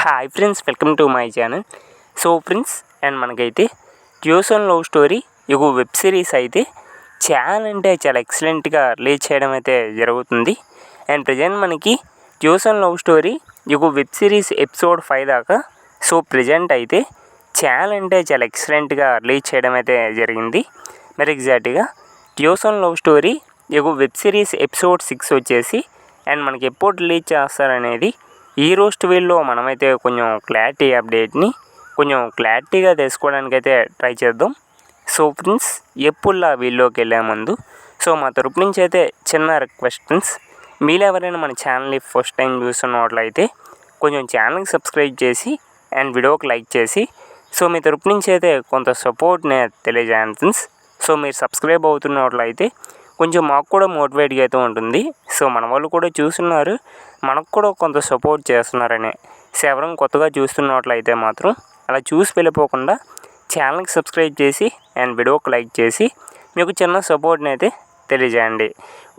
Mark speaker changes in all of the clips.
Speaker 1: Hi friends, welcome to my channel. So friends, and మనకైతే tuition love story ఒక web series అయితే చాలా అంటే చాలా ఎక్సలెంట్గా రిలీజ్ చేయడం అయితే జరుగుతుంది. అండ్ ప్రజెంట్ మనకి ట్యూషన్ లవ్ స్టోరీ ఒక వెబ్ సిరీస్ ఎపిసోడ్ 5 దాకా సో ప్రజెంట్ అయితే చాలా అంటే చాలా ఎక్సలెంట్గా రిలీజ్ చేయడం అయితే జరిగింది. మరి ఎగ్జాక్ట్గా ట్యూషన్ లవ్ స్టోరీ ఒక వెబ్ సిరీస్ ఎపిసోడ్ 6 వచ్చేసి అండ్ మనకి ఎప్పుడు రిలీజ్ చేస్తారనేది ఈ రోజు వీడియోలో మనమైతే కొంచెం క్లారిటీగా తెలుసుకోవడానికి అయితే ట్రై చేద్దాం. సో ఫ్రెండ్స్, ఎప్పుడులా వీడియోకి వెళ్ళే ముందు సో మా తరపు నుంచి అయితే చిన్న రిక్వెస్ట్ ఫ్రెండ్స్, మీరు ఎవరైనా మన ఛానల్ని ఫస్ట్ టైం చూస్తున్నట్లయితే కొంచెం ఛానల్కి సబ్స్క్రైబ్ చేసి అండ్ వీడియోకి లైక్ చేసి సో మీ తరపు నుంచి అయితే కొంత సపోర్ట్ని తెలియజేయండి ఫ్రెండ్స్. సో మీరు సబ్స్క్రైబ్ అవుతున్నట్లయితే కొంచెం మాకు కూడా మోటివేట్గా అయితే ఉంటుంది. సో మన వాళ్ళు కూడా చూస్తున్నారు, మనకు కూడా కొంత సపోర్ట్ చేస్తున్నారని. సో ఎవరైనా కొత్తగా చూస్తున్నట్లయితే మాత్రం అలా చూసి వెళ్ళిపోకుండా ఛానల్కి సబ్స్క్రైబ్ చేసి అండ్ వీడియోకి లైక్ చేసి మీకు చిన్న సపోర్ట్ని అయితే తెలియజేయండి.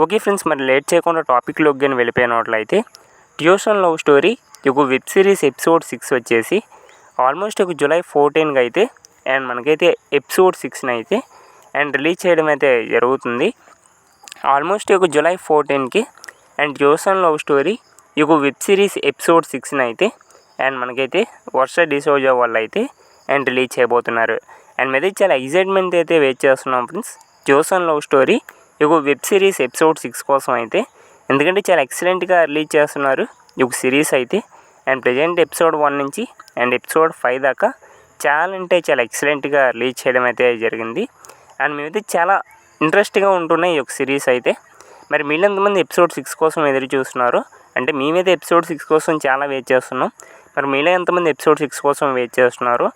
Speaker 1: ఓకే ఫ్రెండ్స్, మరి లేట్ చేయకుండా టాపిక్లోకి కానీ వెళ్ళిపోయినట్లయితే ట్యూషన్ లవ్ స్టోరీ ఒక వెబ్ సిరీస్ ఎపిసోడ్ 6 వచ్చేసి ఆల్మోస్ట్ ఒక జూలై 14కి అయితే అండ్ మనకైతే ఎపిసోడ్ 6ని అయితే అండ్ రిలీజ్ చేయడం అయితే జరుగుతుంది. ఆల్మోస్ట్ ఒక జూలై 14కి అండ్ ట్యూషన్ లవ్ స్టోరీ ఒక వెబ్ సిరీస్ ఎపిసోడ్ 6ని అయితే అండ్ మనకైతే వర్ష డిసోజా వాళ్ళు అయితే అండ్ రిలీజ్ చేయబోతున్నారు. అండ్ మీద చాలా ఎగ్జైట్మెంట్ అయితే వెయిట్ చేస్తున్నాం ఫ్రెండ్స్ ట్యూషన్ లవ్ స్టోరీ ఒక వెబ్ సిరీస్ ఎపిసోడ్ 6 కోసం అయితే. ఎందుకంటే చాలా ఎక్సలెంట్గా రిలీజ్ చేస్తున్నారు ఒక సిరీస్ అయితే. అండ్ ప్రజెంట్ ఎపిసోడ్ 1 నుంచి అండ్ ఎపిసోడ్ 5 దాకా చాలా అంటే చాలా ఎక్సలెంట్గా రిలీజ్ చేయడం అయితే జరిగింది. అండ్ మేమైతే చాలా ఇంట్రెస్ట్గా ఉంటున్నాయి ఈ యొక్క సిరీస్ అయితే. మరి మీరు ఎంతమంది ఎపిసోడ్ 6 కోసం ఎదురు చూస్తున్నారు అంటే మేమైతే ఎపిసోడ్ 6 కోసం చాలా వెయిట్ చేస్తున్నాం. మరి మీలో ఎంతమంది ఎపిసోడ్ 6 కోసం వెయిట్ చేస్తున్నారు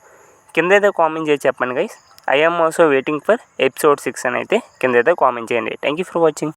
Speaker 1: కింద అయితే కామెంట్ చేసి చెప్పండి guys. I am also waiting for episode 6 అని అయితే కింద అయితే కామెంట్ చేయండి. Thank you for watching.